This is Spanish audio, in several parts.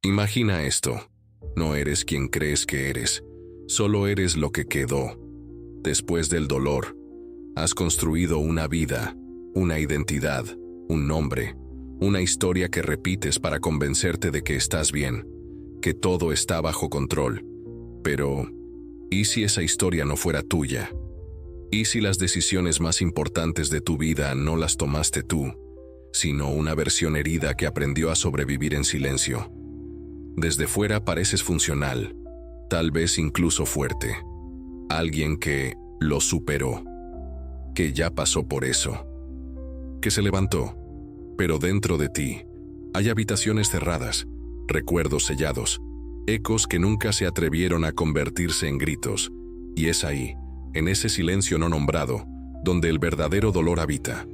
Imagina esto. No eres quien crees que eres, solo eres lo que quedó. Después del dolor, has construido una vida, una identidad, un nombre, una historia que repites para convencerte de que estás bien, que todo está bajo control. Pero, ¿y si esa historia no fuera tuya? ¿Y si las decisiones más importantes de tu vida no las tomaste tú, sino una versión herida que aprendió a sobrevivir en silencio? Desde fuera pareces funcional, tal vez incluso fuerte. Alguien que lo superó, que ya pasó por eso, que se levantó. Pero dentro de ti hay habitaciones cerradas, recuerdos sellados, ecos que nunca se atrevieron a convertirse en gritos. Y es ahí, en ese silencio no nombrado, donde el verdadero dolor habita.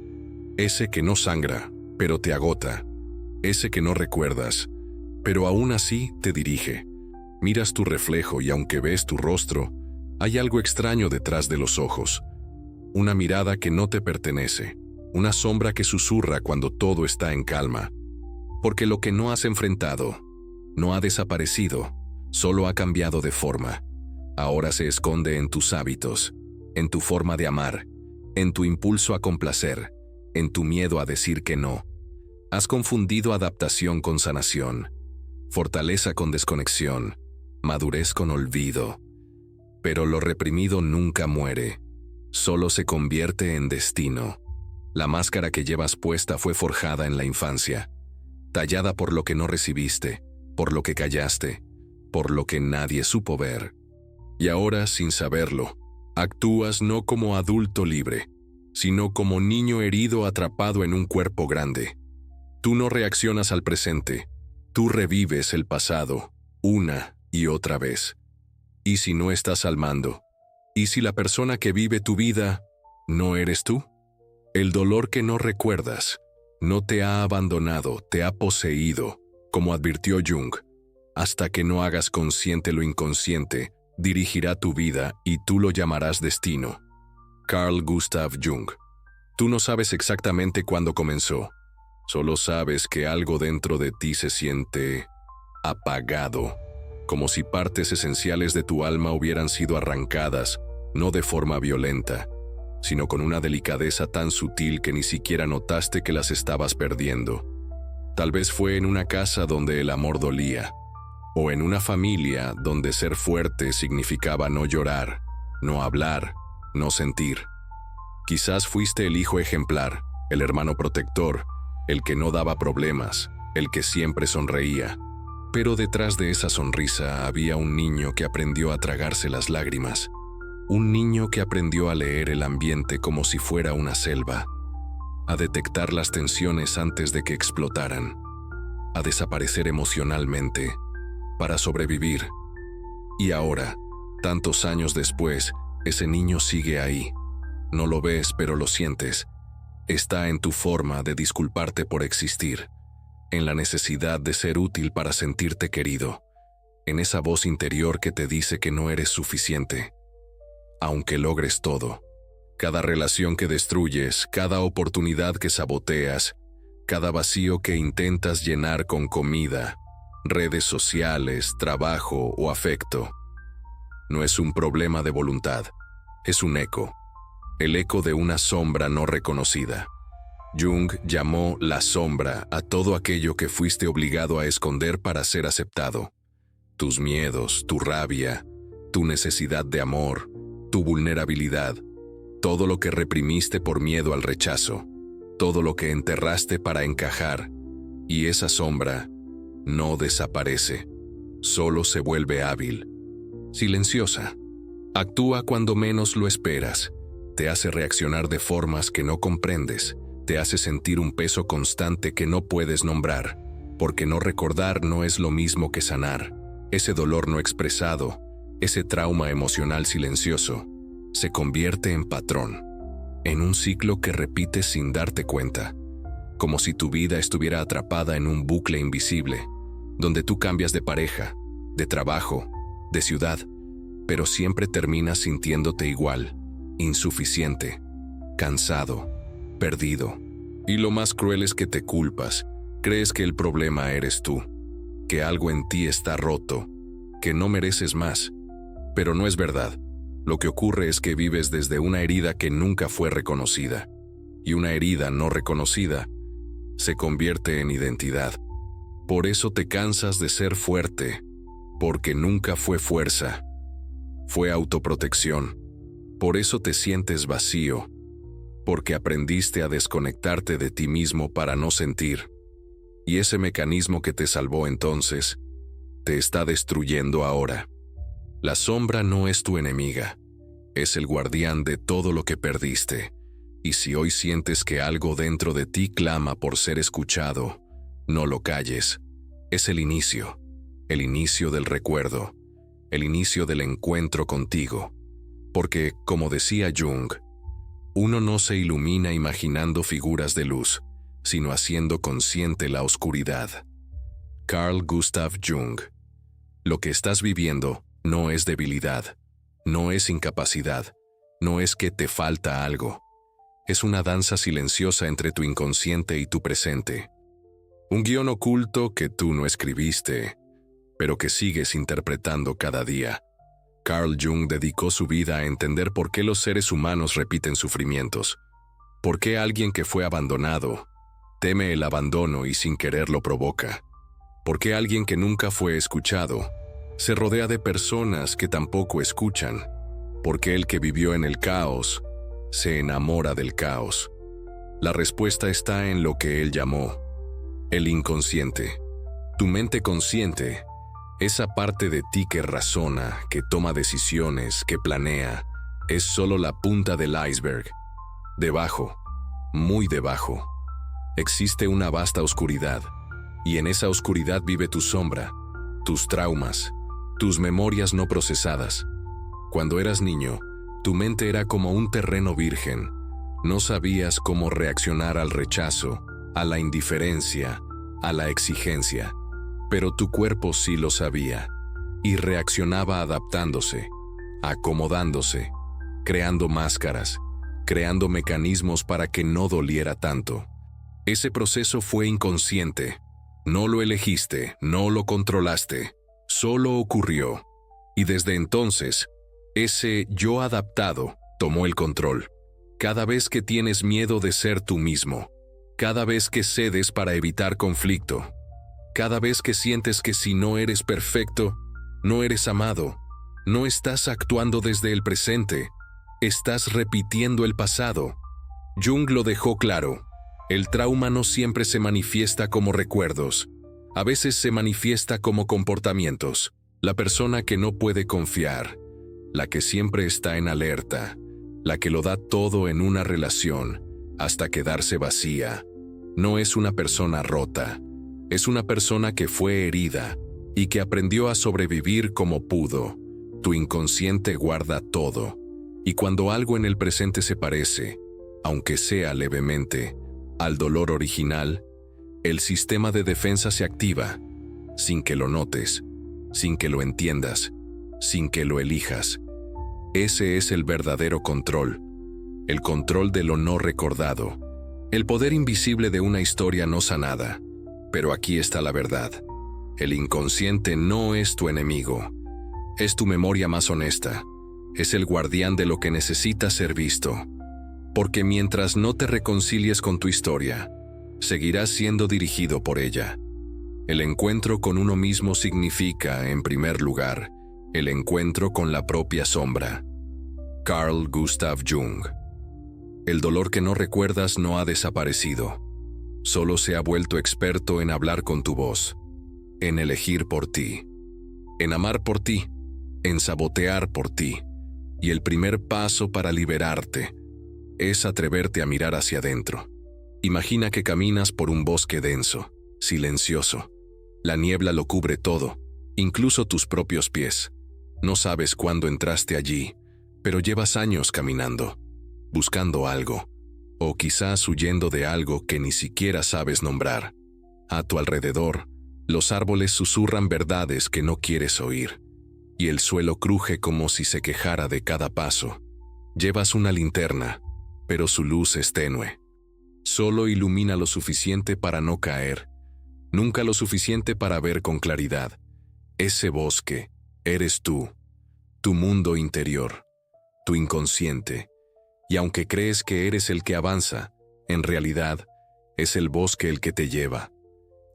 Ese que no sangra, pero te agota. Ese que no recuerdas, pero aún así te dirige. Miras tu reflejo y aunque ves tu rostro, hay algo extraño detrás de los ojos. Una mirada que no te pertenece, una sombra que susurra cuando todo está en calma. Porque lo que no has enfrentado no ha desaparecido, solo ha cambiado de forma. Ahora se esconde en tus hábitos, en tu forma de amar, en tu impulso a complacer, en tu miedo a decir que no. Has confundido adaptación con sanación, fortaleza con desconexión, madurez con olvido. Pero lo reprimido nunca muere, solo se convierte en destino. La máscara que llevas puesta fue forjada en la infancia, tallada por lo que no recibiste, por lo que callaste, por lo que nadie supo ver. Y ahora, sin saberlo, actúas no como adulto libre, sino como niño herido atrapado en un cuerpo grande. Tú no reaccionas al presente, tú revives el pasado, una y otra vez. ¿Y si no estás al mando? ¿Y si la persona que vive tu vida no eres tú? El dolor que no recuerdas no te ha abandonado, te ha poseído, como advirtió Jung. Hasta que no hagas consciente lo inconsciente, dirigirá tu vida y tú lo llamarás destino. Carl Gustav Jung. Tú no sabes exactamente cuándo comenzó, solo sabes que algo dentro de ti se siente apagado, como si partes esenciales de tu alma hubieran sido arrancadas, no de forma violenta, sino con una delicadeza tan sutil que ni siquiera notaste que las estabas perdiendo. Tal vez fue en una casa donde el amor dolía, o en una familia donde ser fuerte significaba no llorar, no hablar, no sentir. Quizás fuiste el hijo ejemplar, el hermano protector, el que no daba problemas, el que siempre sonreía. Pero detrás de esa sonrisa había un niño que aprendió a tragarse las lágrimas. Un niño que aprendió a leer el ambiente como si fuera una selva, a detectar las tensiones antes de que explotaran, a desaparecer emocionalmente para sobrevivir. Y ahora, tantos años después, ese niño sigue ahí. No lo ves, pero lo sientes. Está en tu forma de disculparte por existir, en la necesidad de ser útil para sentirte querido, en esa voz interior que te dice que no eres suficiente. Aunque logres todo, cada relación que destruyes, cada oportunidad que saboteas, cada vacío que intentas llenar con comida, redes sociales, trabajo o afecto, no es un problema de voluntad, es un eco, el eco de una sombra no reconocida. Jung llamó la sombra a todo aquello que fuiste obligado a esconder para ser aceptado. Tus miedos, tu rabia, tu necesidad de amor, tu vulnerabilidad, todo lo que reprimiste por miedo al rechazo, todo lo que enterraste para encajar, y esa sombra no desaparece, solo se vuelve hábil, silenciosa. Actúa cuando menos lo esperas, te hace reaccionar de formas que no comprendes, te hace sentir un peso constante que no puedes nombrar, porque no recordar no es lo mismo que sanar. Ese dolor no expresado, ese trauma emocional silencioso, se convierte en patrón, en un ciclo que repites sin darte cuenta, como si tu vida estuviera atrapada en un bucle invisible, donde tú cambias de pareja, de trabajo, de ciudad, pero siempre terminas sintiéndote igual, insuficiente, cansado, perdido. Y lo más cruel es que te culpas, crees que el problema eres tú. que algo en ti está roto, que no mereces más. Pero no es verdad. Lo que ocurre es que vives desde una herida que nunca fue reconocida. Y una herida no reconocida se convierte en identidad. Por eso te cansas de ser fuerte, porque nunca fue fuerza. Fue autoprotección. Por eso te sientes vacío, porque aprendiste a desconectarte de ti mismo para no sentir. Y ese mecanismo que te salvó entonces, te está destruyendo ahora. La sombra no es tu enemiga, es el guardián de todo lo que perdiste. Y si hoy sientes que algo dentro de ti clama por ser escuchado, no lo calles. Es el inicio del recuerdo, el inicio del encuentro contigo. Porque, como decía Jung, uno no se ilumina imaginando figuras de luz, sino haciendo consciente la oscuridad. Carl Gustav Jung. Lo que estás viviendo no es debilidad, no es incapacidad, no es que te falta algo. Es una danza silenciosa entre tu inconsciente y tu presente. Un guión oculto que tú no escribiste, pero que sigues interpretando cada día. Carl Jung dedicó su vida a entender por qué los seres humanos repiten sufrimientos. Por qué alguien que fue abandonado teme el abandono y sin querer lo provoca. Por qué alguien que nunca fue escuchado se rodea de personas que tampoco escuchan. Por qué el que vivió en el caos se enamora del caos. La respuesta está en lo que él llamó el inconsciente. Tu mente consciente, esa parte de ti que razona, que toma decisiones, que planea, es solo la punta del iceberg. Debajo, muy debajo, existe una vasta oscuridad, y en esa oscuridad vive tu sombra, tus traumas, tus memorias no procesadas. Cuando eras niño, tu mente era como un terreno virgen. No sabías cómo reaccionar al rechazo, a la indiferencia, a la exigencia. Pero tu cuerpo sí lo sabía, y reaccionaba adaptándose, acomodándose, creando máscaras, creando mecanismos para que no doliera tanto. Ese proceso fue inconsciente. No lo elegiste, no lo controlaste, solo ocurrió. Y desde entonces, ese yo adaptado tomó el control. Cada vez que tienes miedo de ser tú mismo, cada vez que cedes para evitar conflicto, cada vez que sientes que si no eres perfecto, no eres amado, no estás actuando desde el presente, estás repitiendo el pasado. Jung lo dejó claro. El trauma no siempre se manifiesta como recuerdos. A veces se manifiesta como comportamientos. La persona que no puede confiar, la que siempre está en alerta, la que lo da todo en una relación hasta quedarse vacía, no es una persona rota. Es una persona que fue herida y que aprendió a sobrevivir como pudo. Tu inconsciente guarda todo. Y cuando algo en el presente se parece, aunque sea levemente, al dolor original, el sistema de defensa se activa, sin que lo notes, sin que lo entiendas, sin que lo elijas. Ese es el verdadero control, el control de lo no recordado, el poder invisible de una historia no sanada. Pero aquí está la verdad. El inconsciente no es tu enemigo. Es tu memoria más honesta. Es el guardián de lo que necesita ser visto. Porque mientras no te reconcilies con tu historia, seguirás siendo dirigido por ella. El encuentro con uno mismo significa, en primer lugar, el encuentro con la propia sombra. Carl Gustav Jung. El dolor que no recuerdas no ha desaparecido. Solo se ha vuelto experto en hablar con tu voz, en elegir por ti, en amar por ti, en sabotear por ti. Y el primer paso para liberarte es atreverte a mirar hacia adentro. Imagina que caminas por un bosque denso, silencioso. La niebla lo cubre todo, incluso tus propios pies. No sabes cuándo entraste allí, pero llevas años caminando, buscando algo. O quizás huyendo de algo que ni siquiera sabes nombrar. A tu alrededor, los árboles susurran verdades que no quieres oír, y el suelo cruje como si se quejara de cada paso. Llevas una linterna, pero su luz es tenue. Solo ilumina lo suficiente para no caer, nunca lo suficiente para ver con claridad. Ese bosque eres tú, tu mundo interior, tu inconsciente. Y aunque crees que eres el que avanza, en realidad es el bosque el que te lleva.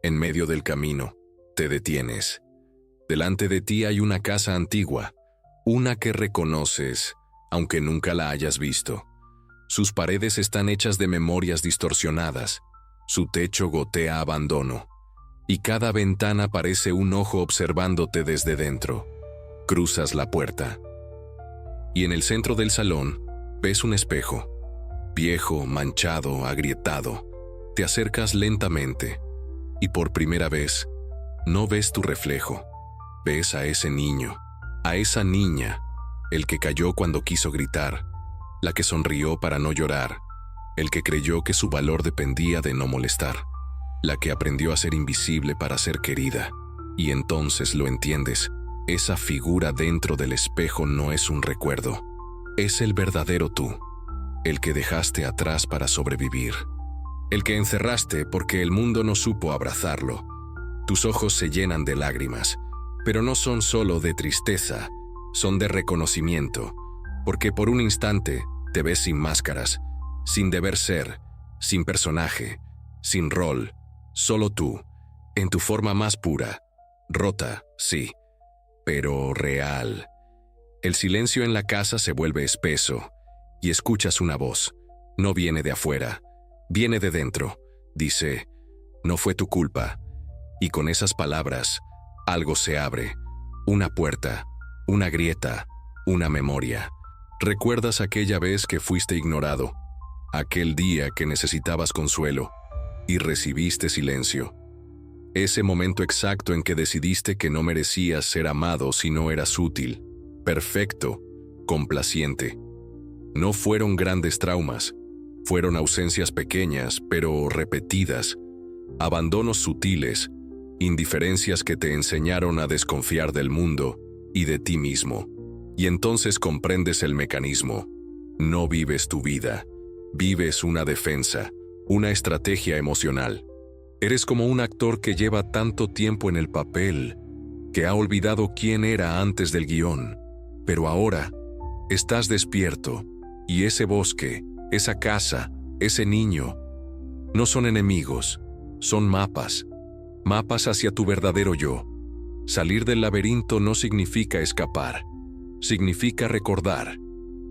En medio del camino, te detienes. Delante de ti hay una casa antigua, una que reconoces, aunque nunca la hayas visto. Sus paredes están hechas de memorias distorsionadas, su techo gotea abandono, y cada ventana parece un ojo observándote desde dentro. Cruzas la puerta. Y en el centro del salón, ves un espejo. Viejo, manchado, agrietado. Te acercas lentamente, y por primera vez, no ves tu reflejo. Ves a ese niño, a esa niña, el que cayó cuando quiso gritar, la que sonrió para no llorar, el que creyó que su valor dependía de no molestar, la que aprendió a ser invisible para ser querida. Y entonces lo entiendes, esa figura dentro del espejo no es un recuerdo, es el verdadero tú, el que dejaste atrás para sobrevivir, el que encerraste porque el mundo no supo abrazarlo. Tus ojos se llenan de lágrimas, pero no son solo de tristeza, son de reconocimiento, porque por un instante te ves sin máscaras, sin deber ser, sin personaje, sin rol, solo tú, en tu forma más pura, rota, sí, pero real. El silencio en la casa se vuelve espeso, y escuchas una voz. No viene de afuera, viene de dentro. Dice, no fue tu culpa. Y con esas palabras, algo se abre, una puerta, una grieta, una memoria. ¿Recuerdas aquella vez que fuiste ignorado? Aquel día que necesitabas consuelo y recibiste silencio. Ese momento exacto en que decidiste que no merecías ser amado si no eras útil, perfecto, complaciente. No fueron grandes traumas, fueron ausencias pequeñas pero repetidas, abandonos sutiles, indiferencias que te enseñaron a desconfiar del mundo y de ti mismo. Y entonces comprendes el mecanismo. No vives tu vida, vives una defensa, una estrategia emocional. Eres como un actor que lleva tanto tiempo en el papel, que ha olvidado quién era antes del guión. Pero ahora, estás despierto, y ese bosque, esa casa, ese niño, no son enemigos, son mapas. Mapas hacia tu verdadero yo. Salir del laberinto no significa escapar, significa recordar.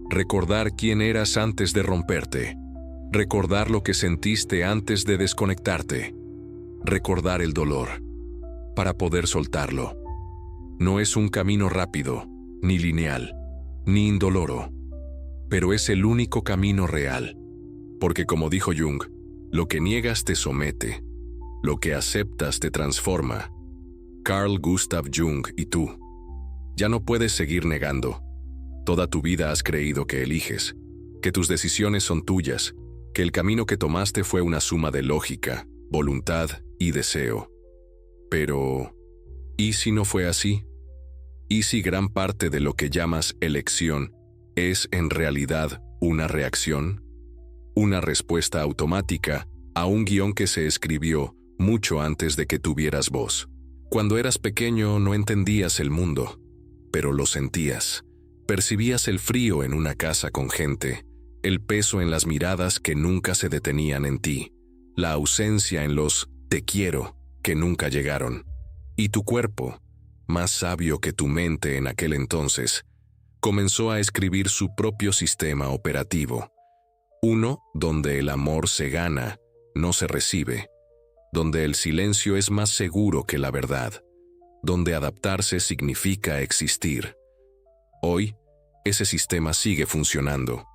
Recordar quién eras antes de romperte. Recordar lo que sentiste antes de desconectarte. Recordar el dolor, para poder soltarlo. No es un camino rápido, ni lineal, ni indoloro, pero es el único camino real. Porque como dijo Jung, lo que niegas te somete, lo que aceptas te transforma. Carl Gustav Jung y tú. Ya no puedes seguir negando. Toda tu vida has creído que eliges, que tus decisiones son tuyas, que el camino que tomaste fue una suma de lógica, voluntad y deseo. Pero, ¿y si no fue así? ¿Y si gran parte de lo que llamas elección es en realidad una reacción? Una respuesta automática a un guión que se escribió mucho antes de que tuvieras voz. Cuando eras pequeño no entendías el mundo, pero lo sentías. Percibías el frío en una casa con gente, el peso en las miradas que nunca se detenían en ti, la ausencia en los «te quiero» que nunca llegaron. Y tu cuerpo, más sabio que tu mente en aquel entonces, comenzó a escribir su propio sistema operativo. Uno donde el amor se gana, no se recibe, donde el silencio es más seguro que la verdad, donde adaptarse significa existir. Hoy, ese sistema sigue funcionando,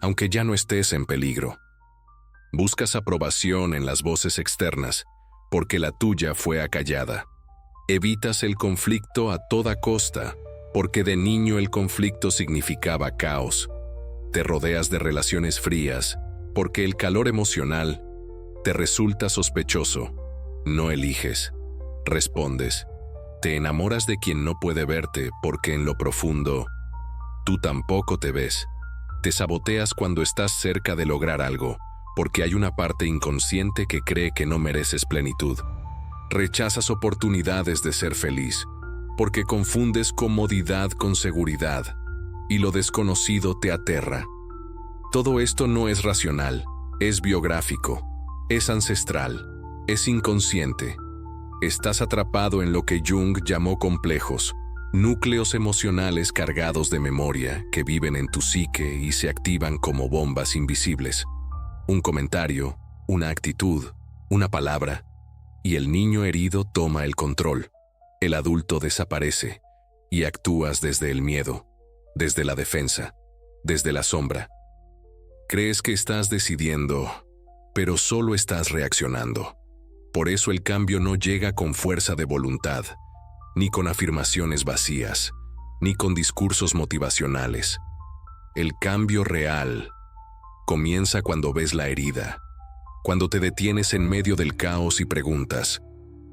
aunque ya no estés en peligro. Buscas aprobación en las voces externas, porque la tuya fue acallada. Evitas el conflicto a toda costa, porque de niño el conflicto significaba caos. Te rodeas de relaciones frías, porque el calor emocional te resulta sospechoso. No eliges, respondes. Te enamoras de quien no puede verte porque en lo profundo, tú tampoco te ves. Te saboteas cuando estás cerca de lograr algo, porque hay una parte inconsciente que cree que no mereces plenitud. Rechazas oportunidades de ser feliz, porque confundes comodidad con seguridad, y lo desconocido te aterra. Todo esto no es racional, es biográfico, es ancestral, es inconsciente. Estás atrapado en lo que Jung llamó complejos, núcleos emocionales cargados de memoria que viven en tu psique y se activan como bombas invisibles. Un comentario, una actitud, una palabra, y el niño herido toma el control. El adulto desaparece y actúas desde el miedo, desde la defensa, desde la sombra. Crees que estás decidiendo, pero solo estás reaccionando. Por eso el cambio no llega con fuerza de voluntad, ni con afirmaciones vacías, ni con discursos motivacionales. El cambio real comienza cuando ves la herida, cuando te detienes en medio del caos y preguntas,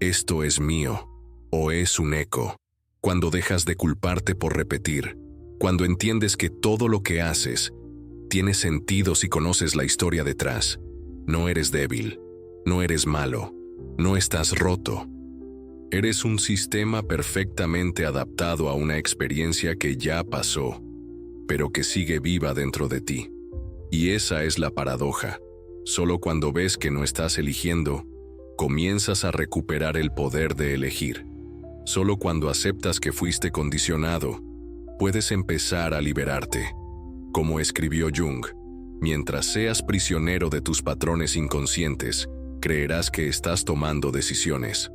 ¿esto es mío o es un eco? Cuando dejas de culparte por repetir, cuando entiendes que todo lo que haces tiene sentido si conoces la historia detrás. No eres débil, no eres malo, no estás roto. Eres un sistema perfectamente adaptado a una experiencia que ya pasó, pero que sigue viva dentro de ti. Y esa es la paradoja. Solo cuando ves que no estás eligiendo, comienzas a recuperar el poder de elegir. Solo cuando aceptas que fuiste condicionado, puedes empezar a liberarte. Como escribió Jung, mientras seas prisionero de tus patrones inconscientes, creerás que estás tomando decisiones.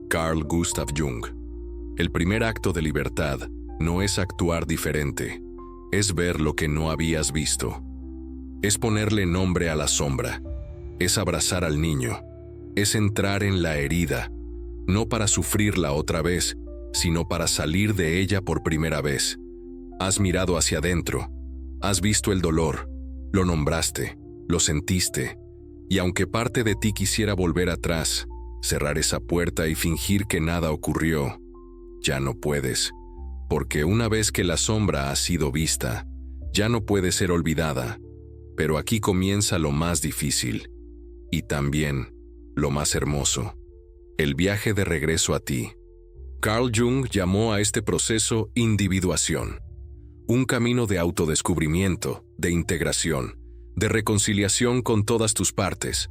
Carl Gustav Jung. El primer acto de libertad no es actuar diferente, es ver lo que no habías visto. Es ponerle nombre a la sombra, es abrazar al niño, es entrar en la herida, no para sufrirla otra vez, sino para salir de ella por primera vez. Has mirado hacia adentro, has visto el dolor, lo nombraste, lo sentiste, y aunque parte de ti quisiera volver atrás, cerrar esa puerta y fingir que nada ocurrió, ya no puedes, porque una vez que la sombra ha sido vista, ya no puede ser olvidada. Pero aquí comienza lo más difícil, y también lo más hermoso, el viaje de regreso a ti. Carl Jung llamó a este proceso individuación, un camino de autodescubrimiento, de integración, de reconciliación con todas tus partes,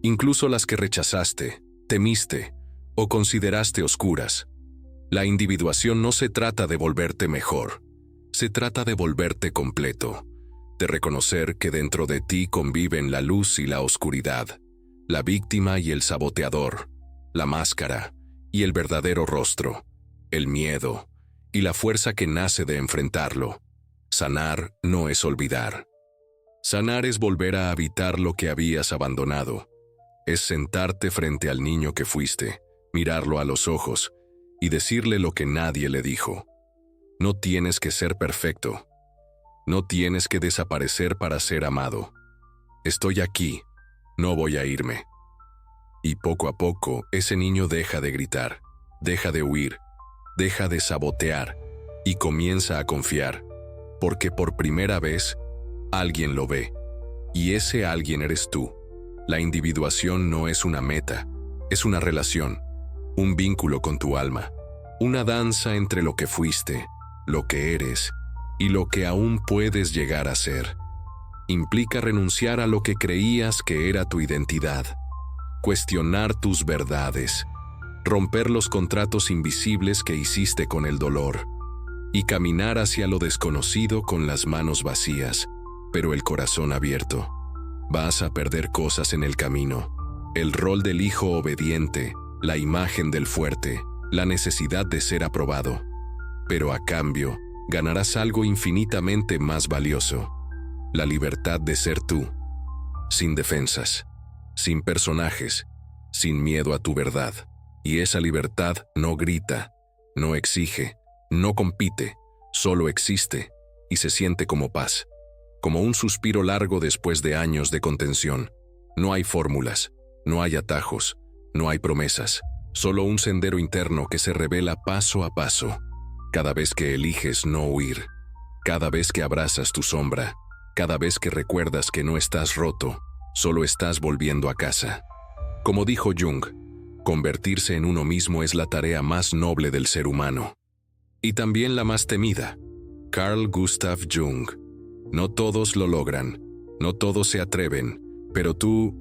incluso las que rechazaste, temiste o consideraste oscuras. La individuación no se trata de volverte mejor, se trata de volverte completo, de reconocer que dentro de ti conviven la luz y la oscuridad, la víctima y el saboteador, la máscara y el verdadero rostro, el miedo y la fuerza que nace de enfrentarlo. Sanar no es olvidar. Sanar es volver a habitar lo que habías abandonado. Es sentarte frente al niño que fuiste, mirarlo a los ojos y decirle lo que nadie le dijo. No tienes que ser perfecto. No tienes que desaparecer para ser amado. Estoy aquí, no voy a irme. Y poco a poco, ese niño deja de gritar, deja de huir, deja de sabotear y comienza a confiar, porque por primera vez, alguien lo ve. Y ese alguien eres tú. La individuación no es una meta, es una relación, un vínculo con tu alma, una danza entre lo que fuiste, lo que eres y lo que aún puedes llegar a ser. Implica renunciar a lo que creías que era tu identidad, cuestionar tus verdades, romper los contratos invisibles que hiciste con el dolor y caminar hacia lo desconocido con las manos vacías, pero el corazón abierto. Vas a perder cosas en el camino: el rol del hijo obediente, la imagen del fuerte, la necesidad de ser aprobado. Pero a cambio, ganarás algo infinitamente más valioso: la libertad de ser tú, sin defensas, sin personajes, sin miedo a tu verdad. Y esa libertad no grita, no exige, no compite, solo existe y se siente como paz, como un suspiro largo después de años de contención. No hay fórmulas, no hay atajos, no hay promesas, solo un sendero interno que se revela paso a paso. Cada vez que eliges no huir, cada vez que abrazas tu sombra, cada vez que recuerdas que no estás roto, solo estás volviendo a casa. Como dijo Jung, Convertirse en uno mismo es la tarea más noble del ser humano. Y también la más temida. Carl Gustav Jung. No todos lo logran, no todos se atreven, pero tú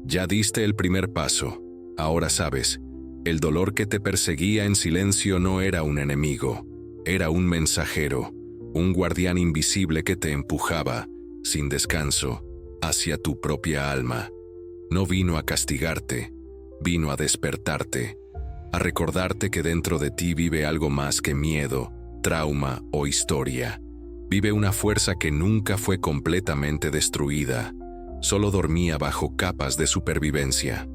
ya diste el primer paso. Ahora sabes, el dolor que te perseguía en silencio no era un enemigo, era un mensajero, un guardián invisible que te empujaba, sin descanso, hacia tu propia alma. No vino a castigarte, vino a despertarte, a recordarte que dentro de ti vive algo más que miedo, trauma o historia. Vive una fuerza que nunca fue completamente destruida, solo dormía bajo capas de supervivencia.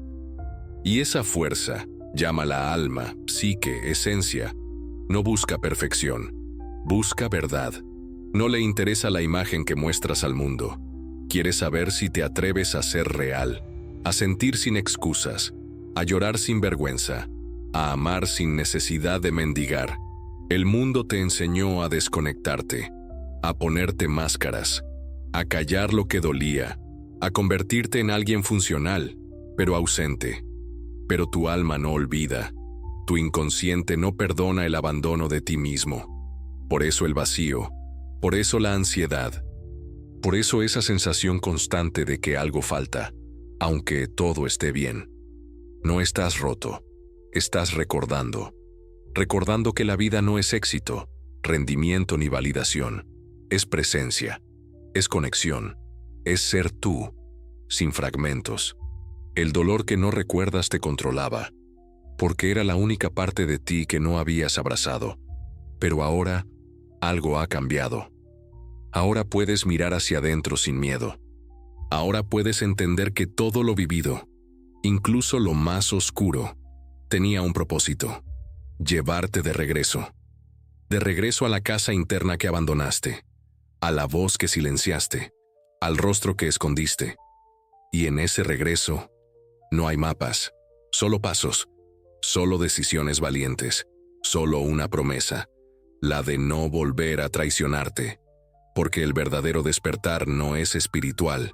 Y esa fuerza, llámala alma, psique, esencia, no busca perfección, busca verdad. No le interesa la imagen que muestras al mundo. Quiere saber si te atreves a ser real, a sentir sin excusas, a llorar sin vergüenza, a amar sin necesidad de mendigar. El mundo te enseñó a desconectarte, a ponerte máscaras, a callar lo que dolía, a convertirte en alguien funcional, pero ausente. Pero tu alma no olvida, tu inconsciente no perdona el abandono de ti mismo. Por eso el vacío, por eso la ansiedad, por eso esa sensación constante de que algo falta, aunque todo esté bien. No estás roto, estás recordando que la vida no es éxito, rendimiento ni validación. Es presencia, es conexión, es ser tú, sin fragmentos. El dolor que no recuerdas te controlaba, porque era la única parte de ti que no habías abrazado. Pero ahora, algo ha cambiado. Ahora puedes mirar hacia adentro sin miedo. Ahora puedes entender que todo lo vivido, incluso lo más oscuro, tenía un propósito: llevarte de regreso a la casa interna que abandonaste, a la voz que silenciaste, al rostro que escondiste. Y en ese regreso, no hay mapas, solo pasos, solo decisiones valientes, solo una promesa, la de no volver a traicionarte, porque el verdadero despertar no es espiritual,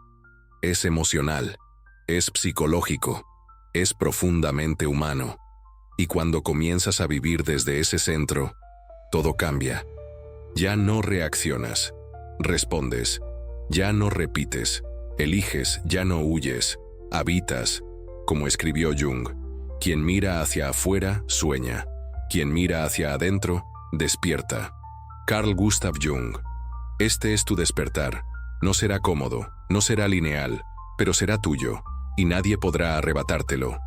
es emocional, es psicológico, es profundamente humano. Y cuando comienzas a vivir desde ese centro, todo cambia. Ya no reaccionas, respondes, ya no repites, eliges, ya no huyes, habitas. Como escribió Jung, quien mira hacia afuera, sueña. Quien mira hacia adentro, despierta. Carl Gustav Jung. Este es tu despertar. No será cómodo, no será lineal, pero será tuyo, y nadie podrá arrebatártelo.